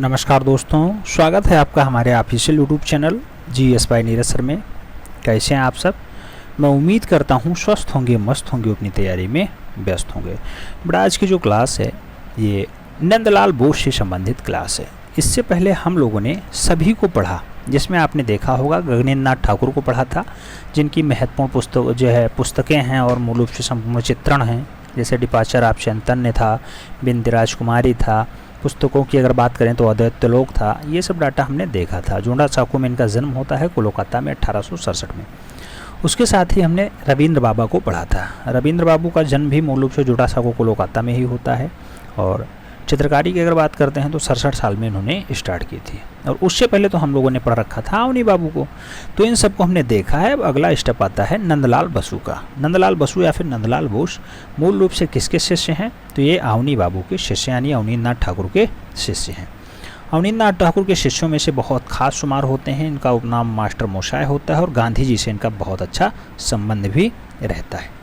नमस्कार दोस्तों, स्वागत है आपका हमारे official YouTube channel GS by Neeraj sir में। कैसे हैं आप सब? मैं उम्मीद करता हूं स्वस्थ होंगे, मस्त होंगे, अपनी तैयारी में व्यस्त होंगे। बट आज की जो क्लास है ये नंदलाल बोस से संबंधित क्लास है। इससे पहले हम लोगों ने सभी को पढ़ा, जिसमें आपने देखा होगा गगनेन्द्र नाथ ठाकुर को पढ़ा था, जिनकी महत्वपूर्ण पुस्तकें हैं और मूल रूप से संपूर्ण चित्रण हैं। जैसे डिपार्चर ऑफ चैतन्य था, बिंद राजकुमारी था। पुस्तकों की अगर बात करें तो अद्वैतलोक था। ये सब डाटा हमने देखा था। जोड़ा साकू में इनका जन्म होता है कोलकाता में 1867 में। उसके साथ ही हमने रविंद्र बाबा को पढ़ा था। रविंद्र बाबू का जन्म भी मूल रूप से जोड़ा साकू कोलकाता में ही होता है। और चित्रकारी की अगर बात करते हैं तो 67 साल में इन्होंने स्टार्ट की थी। और उससे पहले तो हम लोगों ने पढ़ रखा था अवनी बाबू को। तो इन सबको हमने देखा है। अब अगला स्टेप आता है नंदलाल बसु का। नंदलाल बसु या फिर नंदलाल बोस मूल रूप से किसके शिष्य हैं? तो ये अवनी बाबू के शिष्य यानी अवनीन्द्र नाथ ठाकुर के शिष्य हैं। अवनीन्द्र नाथ ठाकुर के शिष्यों में से बहुत खास शुमार होते हैं। इनका उपनाम मास्टर मोशाय होता है और गांधी जी से इनका बहुत अच्छा संबंध भी रहता है।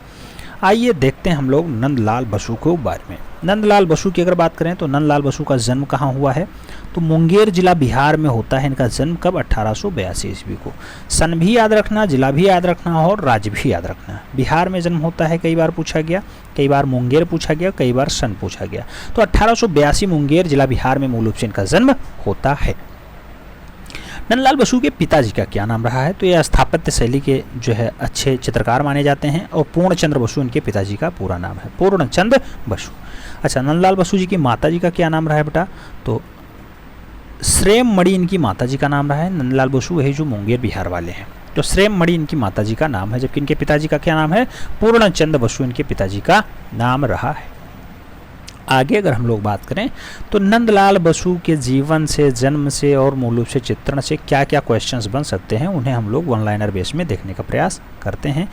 आइए देखते हैं हम लोग नंदलाल बसु के बारे में। नंदलाल बसु की अगर बात करें तो नंदलाल बसु का जन्म कहाँ हुआ है? तो मुंगेर जिला बिहार में होता है इनका जन्म। कब? 1882 ईस्वी को। सन भी याद रखना, जिला भी याद रखना और राज्य भी याद रखना। बिहार में जन्म होता है, कई बार पूछा गया, कई बार मुंगेर पूछा गया, कई बार सन पूछा गया। तो 1882 मुंगेर जिला बिहार में मूल रूप से इनका जन्म होता है। नंदलाल बसु के पिताजी का क्या नाम रहा है? तो ये स्थापत्य शैली के जो है अच्छे चित्रकार माने जाते हैं। और पूर्णचंद्र बसु इनके पिताजी का पूरा नाम है, पूर्णचंद्र बसु। अच्छा, नंदलाल बसु जी की माताजी का क्या नाम रहा है बेटा? तो श्रेम मणि इनकी माताजी का नाम रहा है। नंदलाल बसु वही जो मुंगेर बिहार वाले हैं। तो श्रेम मणि इनकी माताजी का नाम है, जबकि इनके पिताजी का क्या नाम है? पूर्णचंद्र बसु इनके पिताजी का नाम रहा है। आगे अगर हम लोग बात करें तो नंदलाल बसु के जीवन से, जन्म से और मूल रूप से चित्रण से क्या क्या क्वेश्चंस बन सकते हैं, उन्हें हम लोग वन लाइनर बेस में देखने का प्रयास करते हैं।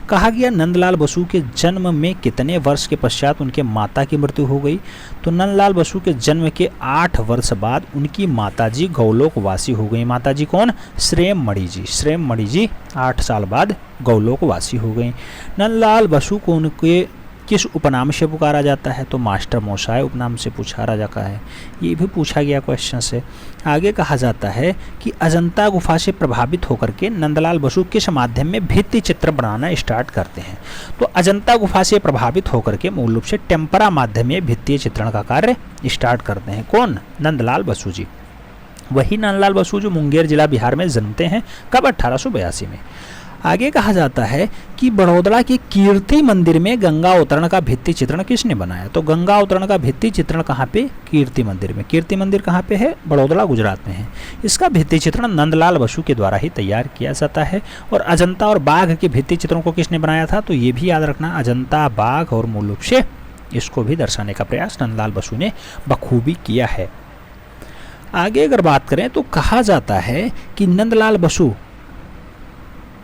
कहा गया नंदलाल बसु के जन्म में कितने वर्ष के पश्चात उनके माता की मृत्यु हो गई? तो नंदलाल बसु के जन्म के 8 वर्ष बाद उनकी माताजी गौलोकवासी हो गई। माताजी कौन? श्रेम मणि जी। श्रेम मणि जी 8 साल बाद गौलोकवासी हो गई। नंदलाल बसु को उनके किस उपनाम से पुकारा जाता है? तो मास्टर मोशाय उपनाम से पुकारा जाता है। ये भी पूछा गया क्वेश्चन से। आगे कहा जाता है कि अजंता गुफा से प्रभावित होकर के नंदलाल बसु किस माध्यम में भित्ति चित्र बनाना स्टार्ट करते हैं? तो अजंता गुफा से प्रभावित होकर के मूल रूप से टेम्परा माध्यम में भित्तीय चित्रण का कार्य स्टार्ट करते हैं। कौन? नंदलाल बसु जी। वही नंदलाल बसु जो मुंगेर जिला बिहार में जन्मते हैं। कब? 1882 में। आगे कहा जाता है कि बड़ौदा के कीर्ति मंदिर में गंगा अवतरण का भित्ति चित्रण किसने बनाया? तो गंगा अवतरण का भित्ति चित्रण कहाँ पे? कीर्ति मंदिर में। कीर्ति मंदिर कहाँ पे है? बड़ौदा गुजरात में है। इसका भित्ति चित्रण नंदलाल बसु के द्वारा ही तैयार किया जाता है। और अजंता और बाघ के भित्ति चित्रों को किसने बनाया था? तो ये भी याद रखना, अजंता, बाघ और मूल रूप से इसको भी दर्शाने का प्रयास नंदलाल बसु ने बखूबी किया है। आगे अगर बात करें तो कहा जाता है कि नंदलाल बसु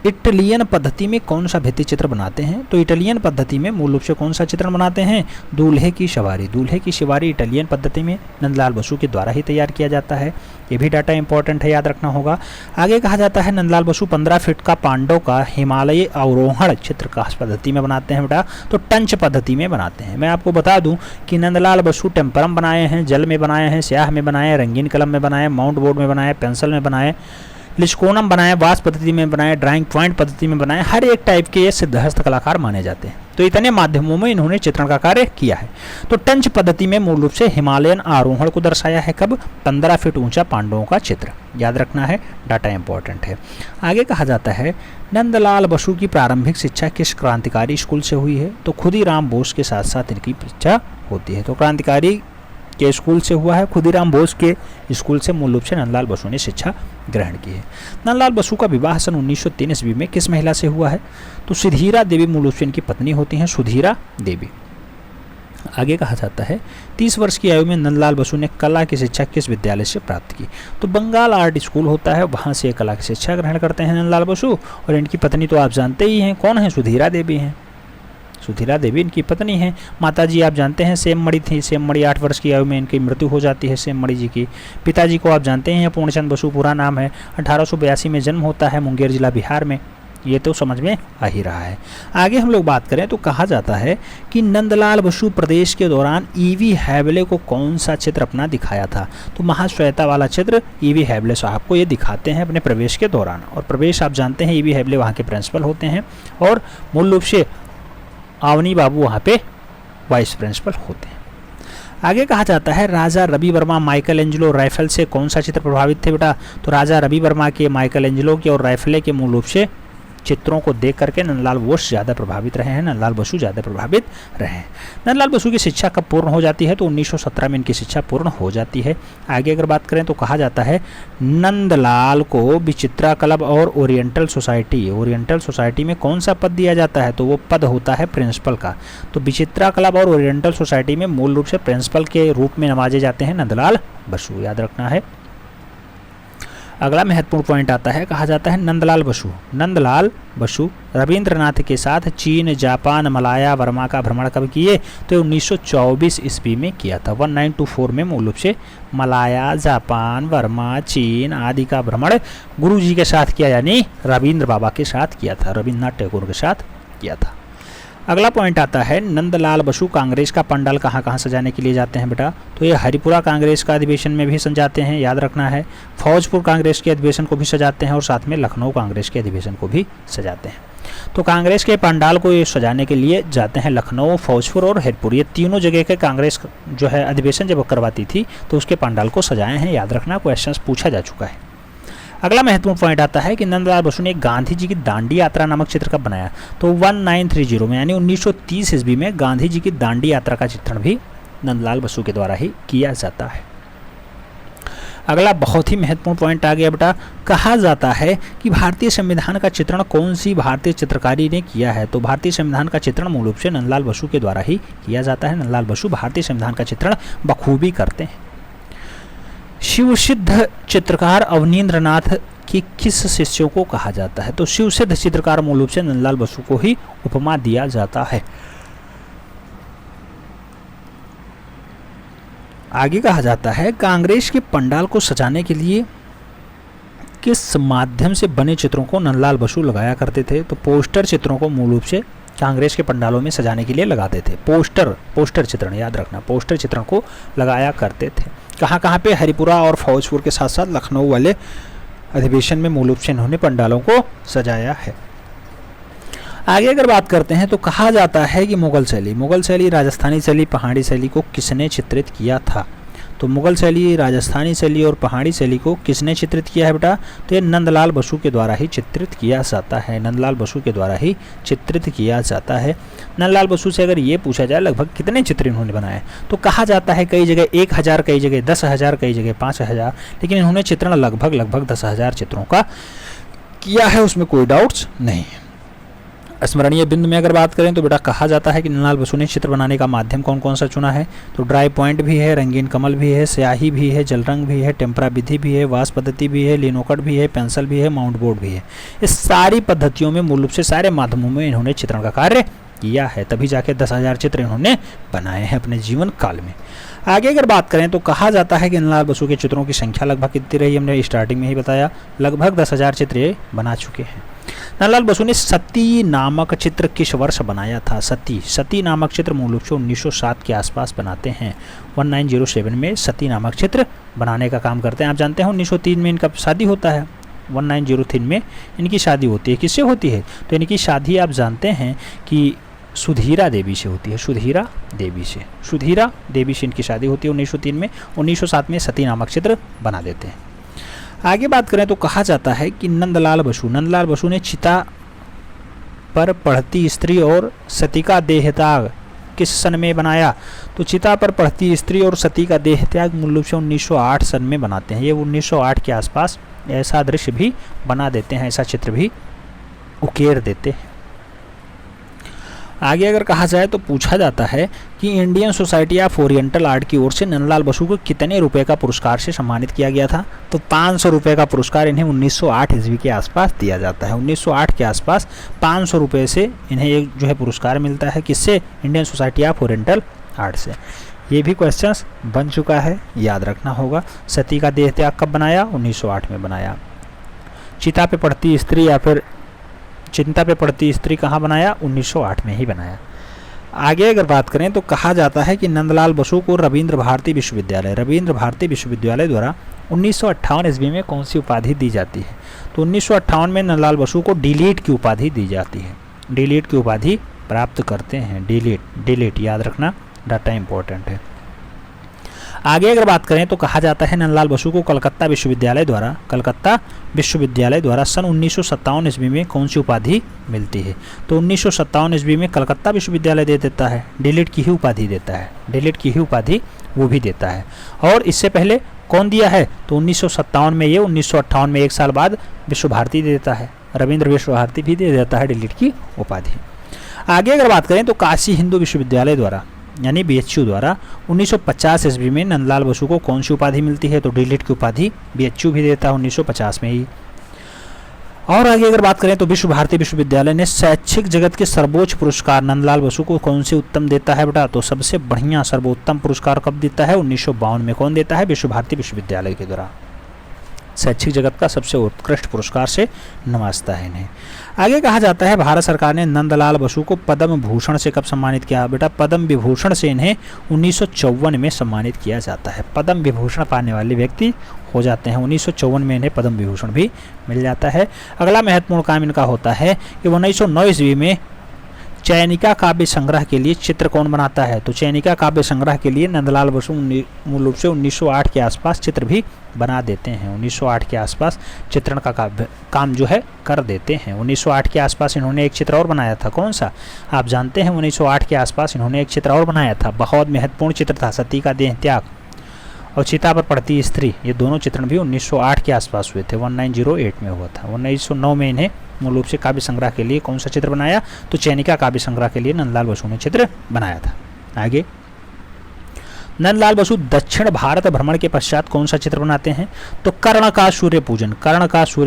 इटालियन पद्धति में कौन सा भित्ति चित्र बनाते हैं? तो इटालियन पद्धति में मूल रूप से कौन सा चित्रण बनाते हैं? दूल्हे की सवारी। दूल्हे की सवारी इटालियन पद्धति में नंदलाल बसु के द्वारा ही तैयार किया जाता है। ये भी डाटा इंपॉर्टेंट है, याद रखना होगा। आगे कहा जाता है नंदलाल बसु 15 फीट का पांडव का हिमालय अवरोहण चित्र का पद्धति में बनाते हैं बेटा। तो टंच पद्धति में बनाते हैं। मैं आपको बता दूं कि नंदलाल बसु टेम्परम बनाए हैं, जल में बनाए हैं, स्याह में बनाए, रंगीन कलम में बनाए, माउंट बोर्ड में बनाए, पेंसिल में बनाए, लिस्कोनम बनाए, वास पद्धति में बनाए, ड्राइंग पॉइंट पद्धति में बनाए। हर एक टाइप के ये सिद्धहस्त कलाकार माने जाते हैं। तो इतने माध्यमों में इन्होंने चित्रण का कार्य किया है। तो टंच पद्धति में मूल रूप से हिमालयन आरोहण को दर्शाया है। कब? 15 फीट ऊंचा पांडवों का चित्र। याद रखना है, डाटा इंपॉर्टेंट है। आगे कहा जाता है नंदलाल बसु की प्रारंभिक शिक्षा किस क्रांतिकारी स्कूल से हुई है? तो खुदीराम बोस के साथ साथ इनकी शिक्षा होती है। तो क्रांतिकारी के स्कूल से हुआ है। खुदीराम बोस के स्कूल से मूल रूप से नंदलाल बसु ने शिक्षा ग्रहण की है। नंदलाल बसु का विवाह सन 1903 ईस्वी में किस महिला से हुआ है? तो सुधीरा देवी मूल रूप से इनकी पत्नी होती हैं, सुधीरा देवी। आगे कहा जाता है 30 वर्ष की आयु में नंदलाल बसु ने कला की शिक्षा किस विद्यालय से प्राप्त की? तो बंगाल आर्ट स्कूल होता है, वहाँ से कला की शिक्षा ग्रहण करते हैं नंदलाल बसु। और इनकी पत्नी तो आप जानते ही हैं, कौन है? सुधीरा देवी हैं। सुधीरा देवी इनकी पत्नी हैं। माताजी आप जानते हैं सेम मणि थी। सेम मणि 8 वर्ष की आयु में इनकी मृत्यु हो जाती है सेम मणि जी की। पिताजी को आप जानते हैं पूर्णचंद बसु पूरा नाम है। 1882 में जन्म होता है मुंगेर जिला बिहार में। ये तो समझ में आ ही रहा है। आगे हम लोग बात करें तो कहा जाता है कि नंदलाल बसु प्रदेश के दौरान ईवी हैबले को कौन सा चित्र अपना दिखाया था। तो महाश्वेता वाला चित्र ईवी हैबले साहब को ये दिखाते हैं अपने प्रवेश के दौरान। और प्रवेश आप जानते हैं ईवी हैबले वहाँ के प्रिंसिपल होते हैं और मूल रूप से आवनी बाबू वहाँ पे वाइस प्रिंसिपल होते हैं। आगे कहा जाता है Raja Ravi Varma Michelangelo Raphael से कौन सा चित्र प्रभावित थे बेटा। तो राजा रवि वर्मा के, माइकल एंजेलो के और राइफले के मूल रूप से चित्रों को देख करके नंदलाल बोस ज़्यादा प्रभावित रहे हैं, नंदलाल बसु ज़्यादा प्रभावित रहे हैं। नंदलाल बसु की शिक्षा कब पूर्ण हो जाती है। तो 1917 में इनकी शिक्षा पूर्ण हो जाती है। आगे अगर बात करें तो कहा जाता है नंदलाल को विचित्रा क्लब और ओरिएंटल सोसाइटी में कौन सा पद दिया जाता है। तो वो पद होता है प्रिंसिपल का। तो विचित्रा क्लब और ओरिएंटल सोसाइटी में मूल रूप से प्रिंसिपल के रूप में नवाजे जाते हैं नंदलाल बसु, याद रखना है। अगला महत्वपूर्ण पॉइंट आता है, कहा जाता है नंदलाल बसु रविंद्रनाथ के साथ चीन, जापान, मलाया, वर्मा का भ्रमण कब किए। तो 1924 ईस्वी में किया था। 1924 में मूल रूप से मलाया, जापान, वर्मा, चीन आदि का भ्रमण गुरुजी के साथ किया, यानी रविंद्र बाबा के साथ किया था, रविन्द्रनाथ टैगोर के साथ किया था। अगला पॉइंट आता है नंदलाल बसु कांग्रेस का पंडाल कहाँ कहाँ सजाने के लिए जाते हैं बेटा। तो ये हरिपुरा कांग्रेस का अधिवेशन में भी सजाते हैं, याद रखना है। फौजपुर कांग्रेस के अधिवेशन को भी सजाते हैं और साथ में लखनऊ कांग्रेस के अधिवेशन को भी सजाते हैं। तो कांग्रेस के पंडाल को ये सजाने के लिए जाते हैं लखनऊ, फौजपुर और हरिपुर। ये तीनों जगह के कांग्रेस जो है अधिवेशन जब करवाती थी तो उसके पंडाल को सजाए हैं, याद रखना, क्वेश्चन पूछा जा चुका है। अगला महत्वपूर्ण पॉइंट आता है कि नंदलाल बसु ने गांधी जी की दांडी यात्रा नामक चित्र कब बनाया। तो 1930 में, यानी 1930 ईस्वी में गांधी जी की दांडी यात्रा का चित्रण भी नंदलाल बसु के द्वारा ही किया जाता है। अगला बहुत ही महत्वपूर्ण पॉइंट आ गया बेटा, कहा जाता है कि भारतीय संविधान का चित्रण कौन सी भारतीय चित्रकारी ने किया है। तो भारतीय संविधान का चित्रण मूल रूप से नंदलाल बसु के द्वारा ही किया जाता है। नंदलाल बसु भारतीय संविधान का चित्रण बखूबी करते हैं। शिवसिद्ध चित्रकार अवनींद्रनाथ की किस शिष्यों को कहा जाता है। तो शिवसिद्ध चित्रकार मूल रूप से नंदलाल बसु को ही उपमा दिया जाता है। आगे कहा जाता है कांग्रेस के पंडाल को सजाने के लिए किस माध्यम से बने चित्रों को नंदलाल बसु लगाया करते थे। तो पोस्टर चित्रों को मूल रूप से कांग्रेस के पंडालों में सजाने के लिए लगाते थे। पोस्टर चित्रण, याद रखना, पोस्टर चित्रण को लगाया करते थे। कहाँ कहाँ पे, हरिपुरा और फौजपुर के साथ साथ लखनऊ वाले अधिवेशन में मूल रूप से इन्होंने पंडालों को सजाया है। आगे अगर बात करते हैं तो कहा जाता है कि मुगल शैली, राजस्थानी शैली, पहाड़ी शैली को किसने चित्रित किया था। तो मुगल शैली, राजस्थानी शैली और पहाड़ी शैली को किसने चित्रित किया है बेटा। तो ये नंदलाल बसु के द्वारा ही चित्रित किया जाता है। नंदलाल बसु के द्वारा ही चित्रित किया जाता है। नंदलाल बसु से अगर ये पूछा जाए लगभग कितने चित्र इन्होंने बनाए, तो कहा जाता है कई जगह 1000, कई जगह 10,000, कई जगह 5,000, लेकिन इन्होंने चित्रण लगभग 10,000 चित्रों का किया है, उसमें कोई डाउट्स नहीं है। स्मरणीय बिंदु में अगर बात करें तो बेटा कहा जाता है कि नंदलाल बसु ने चित्र बनाने का माध्यम कौन कौन सा चुना है। तो ड्राई पॉइंट भी है, रंगीन कमल भी है, स्याही भी है, जल रंग भी है, टेम्परा विधि भी है, वास पद्धति भी है, लिनोकट भी है, पेंसिल भी है, माउंट बोर्ड भी है। इस सारी पद्धतियों में मूल रूप से सारे माध्यमों में इन्होंने चित्रण का कार्य किया है, तभी जाके 10,000 चित्र इन्होंने बनाए हैं अपने जीवन काल में। आगे अगर बात करें तो कहा जाता है कि नंदलाल बसु के चित्रों की संख्या लगभग कितनी रही, हमने स्टार्टिंग में ही बताया, लगभग 10,000 चित्र ये बना चुके हैं। नंदलाल बसु ने सती नामक चित्र किस वर्ष बनाया था। सती नामक चित्र मूल रूप से 1907 के आसपास बनाते हैं। 1907 में सती नामक चित्र बनाने का काम करते हैं। आप जानते हैं 1903 में इनका शादी होता है, 1903 में इनकी शादी होती है। किससे होती है, तो इनकी शादी आप जानते हैं कि सुधीरा देवी से होती है, सुधीरा देवी से इनकी शादी होती है 1903 में। 1907 में सती नामक चित्र बना देते हैं। आगे बात करें तो कहा जाता है कि नंदलाल बसु ने चिता पर पढ़ती स्त्री और सती का देहत्याग किस सन में बनाया। तो चिता पर पढ़ती स्त्री और सती का देहत्याग मूल रूप से 1908 सन में बनाते हैं। ये 1908 के आसपास ऐसा दृश्य भी बना देते हैं, ऐसा चित्र भी उकेर देते हैं। आगे अगर कहा जाए तो पूछा जाता है कि Indian society of oriental art की ओर से नंदलाल बसु को कितने रुपए का पुरस्कार से सम्मानित किया गया था। तो 500 रुपये का पुरस्कार इन्हें 1908 ईस्वी के आसपास दिया जाता है। 1908 के आसपास 500 रुपये से इन्हें एक जो है पुरस्कार मिलता है, किससे, Indian society of oriental art से। ये भी क्वेश्चंस बन चुका है, याद रखना होगा। सती का देहत्याग कब बनाया, 1908 में बनाया। चिता पे पढ़ती स्त्री या फिर चिंता पे पड़ती स्त्री कहाँ बनाया? 1908 में ही बनाया। आगे अगर बात करें तो कहा जाता है कि नंदलाल बसु को रविंद्र भारती विश्वविद्यालय द्वारा 1958 ईस्वी में कौन सी उपाधि दी जाती है? तो 1958 में नंदलाल बसु को डिलीट की उपाधि दी जाती है। डिलीट की उपाधि प्राप्त करते हैं। डिलीट याद रखना, डाटा इंपॉर्टेंट है। आगे अगर बात करें तो कहा जाता है नंदलाल बसु को कलकत्ता विश्वविद्यालय द्वारा सन 1957 ईस्वी में कौन सी उपाधि मिलती है? तो 1957 ईस्वी में कलकत्ता विश्वविद्यालय दे देता है, डिलीट की ही उपाधि देता है, डिलीट की ही उपाधि वो भी देता है। और इससे पहले कौन दिया है? तो 1957 में ये, 1958 में 1 साल बाद विश्व भारती दे देता है, रविंद्र विश्व भारती भी दे देता है डिलीट की उपाधि। आगे अगर बात करें तो काशी हिंदू विश्वविद्यालय द्वारा यानी BHU द्वारा 1950 ईस्वी में नंदलाल बसु को कौन सी उपाधि मिलती है? तो डिलीट की उपाधि BHU भी देता है 1950 में ही। और आगे अगर बात करें तो विश्व भारती विश्वविद्यालय ने शैक्षिक जगत के सर्वोच्च पुरस्कार नंदलाल बसु को कौन से उत्तम देता है बेटा? तो सबसे बढ़िया सर्वोत्तम पुरस्कार कब देता है? 1952 में। कौन देता है? विश्व भारती विश्वविद्यालय के द्वारा शैक्षिक जगत का सबसे उत्कृष्ट पुरस्कार से नवाजता है इन्हें। आगे कहा जाता है भारत सरकार ने नंदलाल बसु को पद्म भूषण से कब सम्मानित किया? बेटा पद्म विभूषण से इन्हें 1954 में सम्मानित किया जाता है। पद्म विभूषण पाने वाले व्यक्ति हो जाते हैं 1954 में इन्हें पद्म विभूषण भी मिल जाता है। अगला महत्वपूर्ण काम इनका होता है कि 1909 ईस्वी में चयनिका काव्य संग्रह के लिए चित्र कौन बनाता है? तो चयनिका काव्य संग्रह के लिए नंदलाल बसु मूल रूप से 1908 के आसपास चित्र भी बना देते हैं। 1908 के आसपास चित्रण का काम जो है कर देते हैं। 1908 के आसपास इन्होंने एक चित्र और बनाया था। कौन सा? आप जानते हैं 1908 के आसपास इन्होंने एक चित्र और बनाया था, बहुत महत्वपूर्ण चित्र था। सती का देह त्याग और चिता पर पड़ती स्त्री, ये दोनों चित्रण भी 1908 के आसपास हुए थे। 1908 में हुआ था। 1909 में इन्हें मूल रूप से काव्य संग्रह के लिए कौन सा चित्र बनाया? तो चयनिका काव्य संग्रह के लिए नंदलाल बसु ने चित्र बनाया था। आगे नंदलाल बसु दक्षिण भारत भ्रमण के पश्चात कौन सा चित्र बनाते हैं? तो कर्ण का सूर्य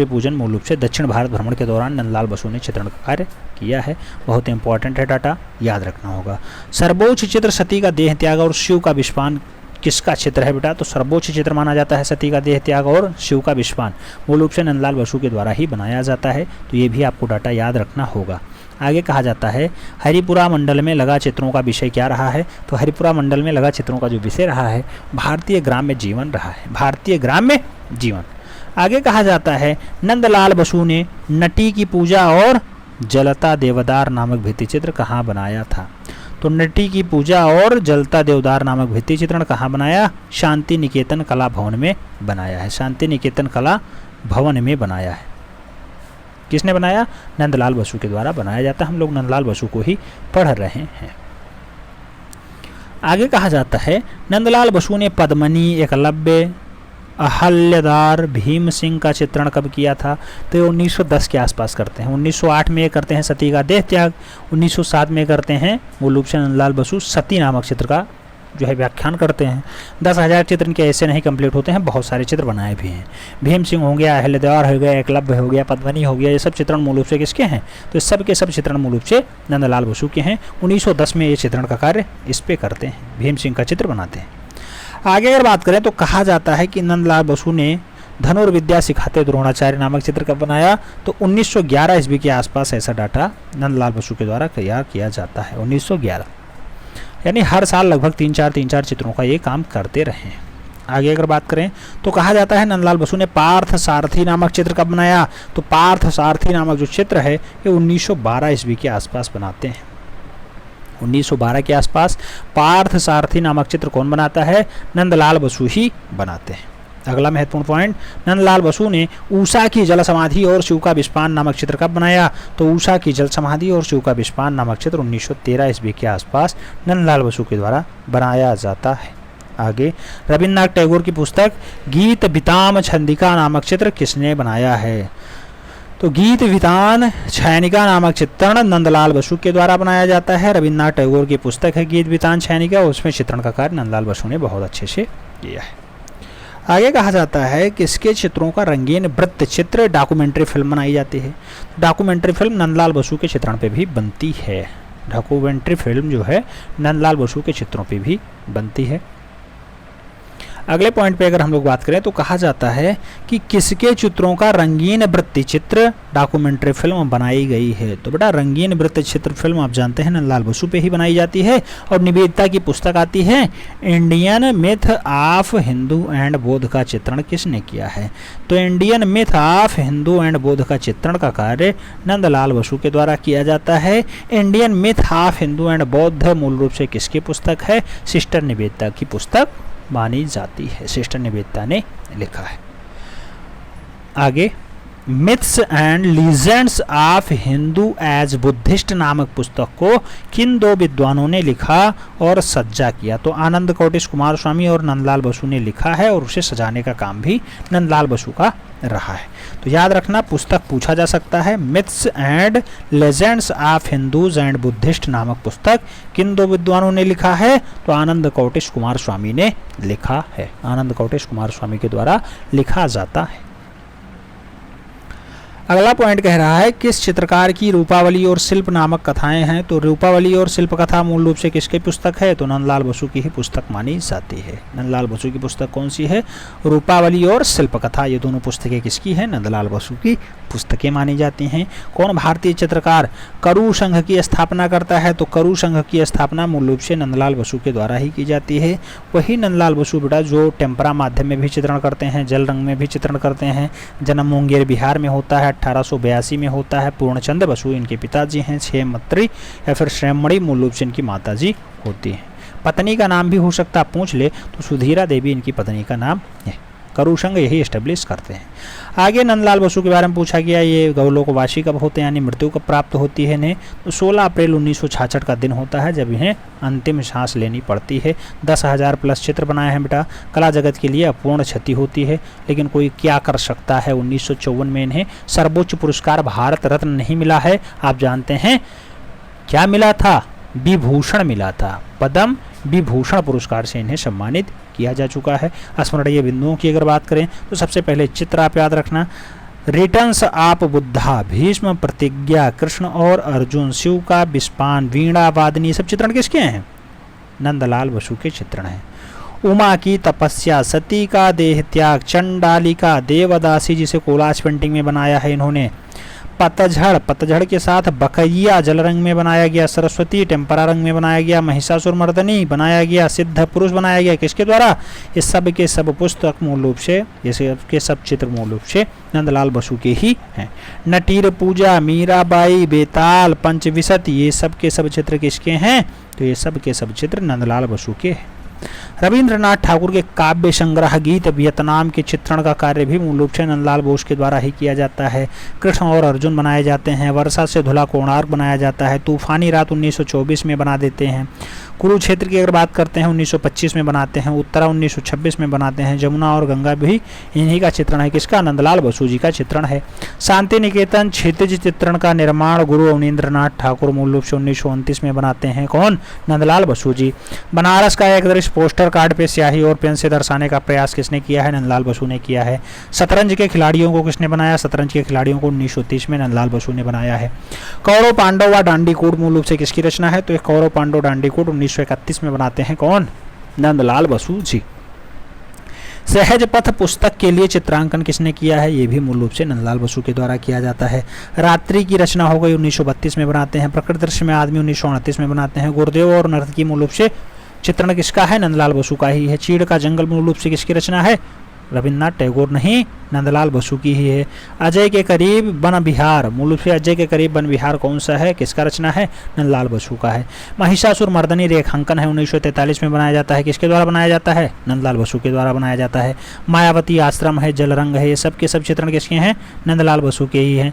पूजन मूल रूप से दक्षिण भारत भ्रमण के दौरान नंदलाल बसु ने चित्रण का कार्य किया है। बहुत इंपॉर्टेंट है, डाटा याद रखना होगा। सर्वोच्च चित्र सती का देह त्याग और शिव का विषपान किसका चित्र है बेटा? तो सर्वोच्च चित्र माना जाता है सती का देह त्याग और शिव का विषपान, मूल रूप से नंदलाल बसु के द्वारा ही बनाया जाता है। तो ये भी आपको डाटा याद रखना होगा। आगे कहा जाता है हरिपुरा मंडल में लगा चित्रों का विषय क्या रहा है? तो हरिपुरा मंडल में लगा चित्रों का जो विषय रहा है भारतीय ग्राम्य जीवन रहा है, भारतीय ग्राम्य जीवन। आगे कहा जाता है नंदलाल बसु ने नटी की पूजा और जलता देवदार नामक भित्ति चित्र कहाँ बनाया था? तो नटी की पूजा और जलता देवदार नामक भित्ति चित्रण कहाँ बनाया? शांति निकेतन कला भवन में बनाया है। शांति निकेतन कला भवन में बनाया है। किसने बनाया? नंदलाल बसु के द्वारा बनाया जाता है। हम लोग नंदलाल बसु को ही पढ़ रहे हैं। आगे कहा जाता है नंदलाल बसु ने पद्मनी, एकलव्य, अहल्यदार, भीम सिंह का चित्रण कब किया था? तो ये 1910 के आसपास करते हैं। 1908 में करते हैं सती का देह त्याग, 1907 में करते हैं मूल रूप से नंदलाल बसु सती नामक चित्र का जो है व्याख्यान करते हैं। 10,000 चित्र इनके ऐसे नहीं कंप्लीट होते हैं, बहुत सारे चित्र बनाए भी हैं। भीम सिंह हो गया, अहल्यदार हो गया, एकलव्य हो गया, पद्मनी हो गया, ये सब चित्रण मूल रूप से किसके हैं? तो सब के सब चित्रण मूल रूप से नंदलाल बसु के हैं। 1910 में ये चित्रण का कार्य इस पे करते हैं, भीम सिंह का चित्र बनाते हैं। आगे अगर बात करें तो कहा जाता है कि नंदलाल बसु ने धनुर्विद्या सिखाते द्रोणाचार्य नामक चित्र कब बनाया? तो 1911 ईस्वी के आसपास ऐसा डाटा नंदलाल बसु के द्वारा तैयार किया जाता है। 1911 यानी हर साल लगभग 3-4 चित्रों का ये काम करते रहे। आगे अगर बात करें तो कहा जाता है नंदलाल बसु ने पार्थ सारथी नामक चित्र कब बनाया? तो पार्थ सारथी नामक जो चित्र है ये 1912 ईस्वी के आसपास बनाते हैं। 1912 के आसपास पार्थ सारथी नामक चित्र कौन बनाता है? नंदलाल बसु ही बनाते हैं। अगला महत्वपूर्ण पॉइंट, नंदलाल बसु ने ऊषा की जल समाधि और शिव का विषपान नामक चित्र कब बनाया? तो ऊषा की जल समाधि और शिव का विषपान नामक चित्र 1913 ईस्वी के आसपास नंदलाल बसु के द्वारा बनाया जाता है। आगे रविन्द्रनाथ टैगोर की पुस्तक गीत वितान छंदिका नामक चित्र किसने बनाया है? तो गीत वितान छायनिका नामक चित्रण नंदलाल बसु के द्वारा बनाया जाता है। रविन्द्रनाथ टैगोर की पुस्तक है गीत वितान छायनिका, उसमें चित्रण का कार्य नंदलाल बसु ने बहुत अच्छे से किया है। आगे कहा जाता है कि इसके चित्रों का रंगीन वृत्त चित्र डॉक्यूमेंट्री फिल्म बनाई जाती है। डॉक्यूमेंट्री फिल्म नंदलाल बसु के चित्रण पे भी बनती है। डॉक्यूमेंट्री फिल्म जो है नंदलाल बसु के चित्रों पे भी बनती है। अगले पॉइंट पे अगर हम लोग बात करें तो कहा जाता है कि किसके चित्रों का रंगीन वृत्त चित्र डॉक्यूमेंट्री फिल्म बनाई गई है। तो बेटा रंगीन वृत्त चित्र फिल्म आप जानते हैं नंदलाल बसु पे ही बनाई जाती है। और निवेदिता की पुस्तक आती है Indian myth of Hindu and बौद्ध का चित्रण किसने किया है। तो Indian myth of Hindu and बौद्ध का चित्रण का कार्य नंदलाल बसु के द्वारा किया जाता है। Indian myth of Hindu and बौद्ध मूल रूप से किसकी पुस्तक है, सिस्टर निवेदिता की पुस्तक मानी जाती है, सिस्टर निवेदिता ने लिखा है। आगे myths and legends of Hindu as Buddhist नामक पुस्तक को किन दो विद्वानों ने लिखा और सज्जा किया। तो आनंद कोटिश कुमार स्वामी और नंदलाल बसु ने लिखा है और उसे सजाने का काम भी नंदलाल बसु का रहा है। तो याद रखना पुस्तक पूछा जा सकता है, myths and legends of Hindus and Buddhist नामक पुस्तक किन दो विद्वानों ने लिखा है। तो आनंद कोटिश कुमार स्वामी ने लिखा है, आनंद कोटिश कुमार स्वामी के द्वारा लिखा जाता है। अगला पॉइंट कह रहा है किस चित्रकार की रूपावली और शिल्प नामक कथाएं हैं। तो रूपावली और शिल्प कथा मूल रूप से किसकी पुस्तक है। तो नंदलाल बसु की ही पुस्तक मानी जाती है। नंदलाल बसु की पुस्तक कौन सी है, रूपावली और शिल्प कथा। ये दोनों पुस्तकें किसकी हैं, नंदलाल बसु की पुस्तकें मानी जाती हैं। कौन भारतीय चित्रकार करु संघ की स्थापना करता है। तो करु संघ की स्थापना मूल रूप से नंदलाल बसु के द्वारा ही की जाती है। वही नंदलाल बसु बेटा जो टेम्परा माध्यम में भी चित्रण करते हैं, जल रंग में भी चित्रण करते हैं। जन्म मुंगेर बिहार में होता है, 1882 में होता है। पूर्णचंद बसु इनके पिताजी हैं। क्षेमत्री या फिर श्रेमणी मूल रूप से इनकी माताजी होती हैं। पत्नी का नाम भी हो सकता पूछ ले तो सुधीरा देवी इनकी पत्नी का नाम है। करु संघ यही एस्टेब्लिश करते हैं। आगे नंदलाल बसु के बारे में पूछा गया, ये गौलोकवासी कब होते हैं यानी मृत्यु कब प्राप्त होती है इन्हें। तो 16 अप्रैल 1966 का दिन होता है जब इन्हें अंतिम सांस लेनी पड़ती है। 10,000 प्लस चित्र बनाए हैं बेटा। कला जगत के लिए अपूर्ण क्षति होती है, लेकिन कोई क्या कर सकता है। 1954 में इन्हें सर्वोच्च पुरस्कार भारत रत्न नहीं मिला है। आप जानते हैं क्या मिला था, विभूषण मिला था। पद्म विभूषण पुरस्कार से इन्हें सम्मानित किया जा चुका है। स्मरणीय बिंदुओं की अगर बात करें तो सबसे पहले चित्र आप याद रखना, रिटर्न्स ऑफ बुद्धा, भीष्म, प्रतिज्ञा, कृष्ण और अर्जुन, शिव का विस्पान, वीणा वादनी, सब चित्रण किसके हैं, नंदलाल बसु के चित्रण हैं। उमा की तपस्या, सती का देह त्याग, चंडालिका, देवदासी जिसे कोलाज पेंटिंग में बनाया है इन्होंने, पतझड़, पतझड़ के साथ बकैया जल रंग में बनाया गया, सरस्वती टेम्परा रंग में बनाया गया, महिषासुर मर्दनी बनाया गया, सिद्ध पुरुष बनाया गया। किसके द्वारा, ये सब के सब पुस्तक मूल रूप से, ये के सब चित्र मूल रूप से नंदलाल बसु के ही हैं। नटीर पूजा, मीराबाई, बेताल, पंचविशत, ये सब के सब चित्र किसके हैं। तो ये सब के सब चित्र नंदलाल बसु के हैं। रविंद्रनाथ ठाकुर के काव्य संग्रह गीत वियतनाम के चित्रण का कार्य भी मूल रूप से नंदलाल बोस के द्वारा ही किया जाता है। कृष्ण और अर्जुन बनाए जाते हैं। वर्षा से धुला कोणार्क बनाया जाता है। तूफानी रात 1924 में बना देते हैं। कुरुक्षेत्र की अगर बात करते हैं 1925 में बनाते हैं। उत्तरा 1926 में बनाते हैं। जमुना और गंगा भी इन्हीं का चित्रण है। किसका, नंदलाल बसु जी का चित्रण है। शांति निकेतन क्षितिज चित्रण का निर्माण गुरु अवनींद्रनाथ ठाकुर मूल रूप से 1929 में बनाते हैं। कौन, नंदलाल बसु जी। बनारस का एक दृश्य पोस्टर कार्ड पे स्याही और पेन से दर्शाने का प्रयास किसने किया है, नंदलाल बसु ने किया है। शतरंज के खिलाड़ियों को किसने बनाया, शतरंज के खिलाड़ियों को 1930 में नंदलाल बसु ने बनाया है। कौरव पांडव व डांडी कोड मूल रूप से किसकी रचना है, तो कौरव पांडव डांडी कोड 1931 में बनाते हैं। कौन, नंदलाल बसु जी। सहज पथ पुस्तक के लिए चित्रांकन किसने किया है, ये भी मूल रूप से नंदलाल बसु के द्वारा किया जाता है। रात्रि की रचना हो गई 1932 में बनाते हैं। प्रकृति दृश्य में आदमी 1938 में बनाते हैं। गुरुदेव और नर्तकी मूल रूप से चित्रण किसका है, नंदलाल बसु का ही है। चीड़ का जंगल मूल रूप से किसकी रचना है, रविन्द्रनाथ टैगोर नहीं, नंदलाल बसु की ही है। अजय के करीब वन विहार मूल रूप से अजय के करीब वन विहार कौन सा है, किसका रचना है, नंदलाल बसु का है। महिषासुर मर्दनी रेखांकन है 1943 में बनाया जाता है। किसके द्वारा बनाया जाता है, नंदलाल बसु के द्वारा बनाया जाता है। मायावती आश्रम है, जल रंग है, ये सब के सब चित्रण किसके हैं, नंदलाल बसु के ही हैं।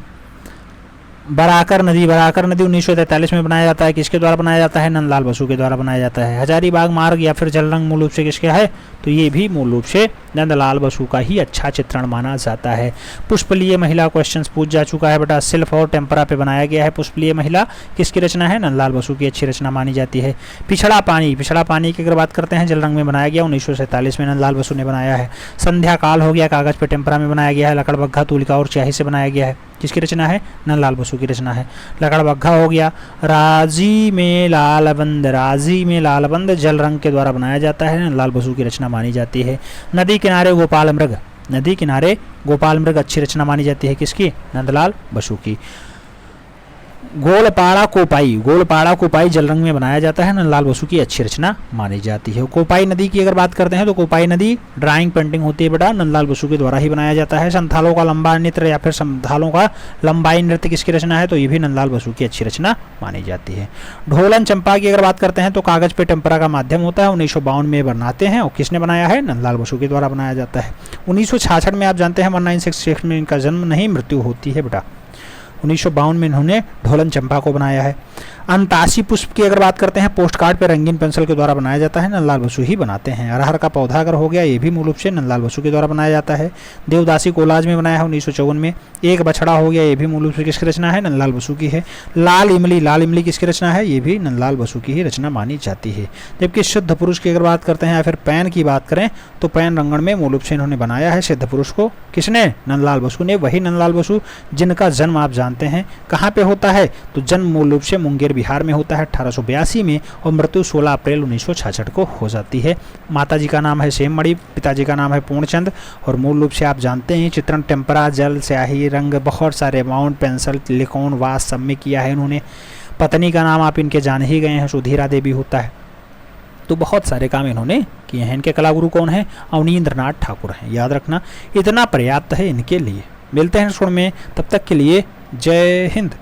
बराकर नदी 1943 में बनाया जाता है। किसके द्वारा बनाया जाता है, नंदलाल बसु के द्वारा बनाया जाता है। हजारीबाग मार्ग या फिर जलरंग मूल रूप से किसका है, तो ये भी मूल रूप से नंदलाल बसु का ही अच्छा चित्रण माना जाता है। पुष्पलीय महिला क्वेश्चंस पूछ जा चुका है बेटा, सिल्फ और टेम्परा पे बनाया गया है। पुष्पलीय महिला किसकी रचना है, नंदलाल बसु की अच्छी रचना मानी जाती है। पिछड़ा पानी की अगर बात करते हैं, जलरंग में बनाया गया 1947 में नंदलाल बसु ने बनाया है। संध्या काल हो गया, कागज पे टेम्परा में बनाया गया है। लकड़बग्घा तुलिका और स्याही से बनाया गया है। किसकी रचना है? नंदलाल बसु की रचना है। लकड़बग्घा हो गया, राजी में लालबंद, राजी में लालबंद जल रंग के द्वारा बनाया जाता है, नंदलाल बसु की रचना मानी जाती है। नदी किनारे गोपाल मृग, नदी किनारे गोपाल मृग अच्छी रचना मानी जाती है, किसकी? नंदलाल बसु की। गोलपाड़ा कोपाई, गोलपाड़ा कोपाई जल रंग में बनाया जाता है, नंदलाल बसु की अच्छी रचना मानी जाती है। कोपाई नदी की अगर बात करते हैं तो कोपाई नदी ड्राइंग पेंटिंग होती है बेटा, नंदलाल बसु के द्वारा ही बनाया जाता है। संथालों का लंबा नृत्य या फिर संथालों का लंबाई नृत्य किसकी रचना है? तो ये भी नंदलाल बसु की अच्छी रचना मानी जाती है। ढोलन चंपा की अगर बात करते हैं तो कागज पे टेम्परा का माध्यम होता है, 1952 में बनाते हैं और किसने बनाया है? नंदलाल बसु के द्वारा बनाया जाता है। 1966 में आप जानते हैं 1966 में इनका जन्म नहीं, मृत्यु होती है बेटा। 1952 में इन्होंने ढोलन चंपा को बनाया है। अंतासी पुष्प की अगर बात करते हैं, पोस्ट कार्ड पे रंगीन पेंसिल के द्वारा बनाया जाता है, नंदलाल बसु ही बनाते हैं। अरहर का पौधा अगर हो गया, ये भी मूल रूप से नंदलाल बसु के द्वारा बनाया जाता है। देवदासी कोलाज में बनाया है 1954 में। एक बछड़ा हो गया, ये भी मूल रूप से किसकी रचना है? नंदलाल बसु की है। लाल इमली, लाल इमली किसकी रचना है? ये भी नंदलाल बसु की ही रचना मानी जाती है। जबकि सिद्ध पुरुष की अगर बात करते हैं या फिर पैन की बात करें तो पैन रंगण में मूल रूप से इन्होंने बनाया है सिद्ध पुरुष को, किसने? नंदलाल बसु ने। वही नंदलाल बसु जिनका जन्म आप जानते हैं कहाँ पे होता है? तो जन्म मूल रूप से मुंगेर बिहार में होता है 1882 में और मृत्यु 16 अप्रैल 1966 को हो जाती है। माताजी का नाम है सेममणि, पिताजी का नाम है पूर्णचंद और मूल रूप से आप जानते हैं चित्रण टेम्परा, जल, स्याही, रंग, बहुत सारे अमाउंट, पेंसिल, लिकोन, वास सब में किया है इन्होंने। पत्नी का नाम आप इनके जान ही गए हैं, सुधीरा देवी होता है। तो बहुत सारे काम इन्होंने किए हैं। इनके कलागुरु कौन है? अवनींद्रनाथ ठाकुर हैं, याद रखना, इतना पर्याप्त है इनके लिए। मिलते हैं स्वर में, तब तक के लिए जय हिंद।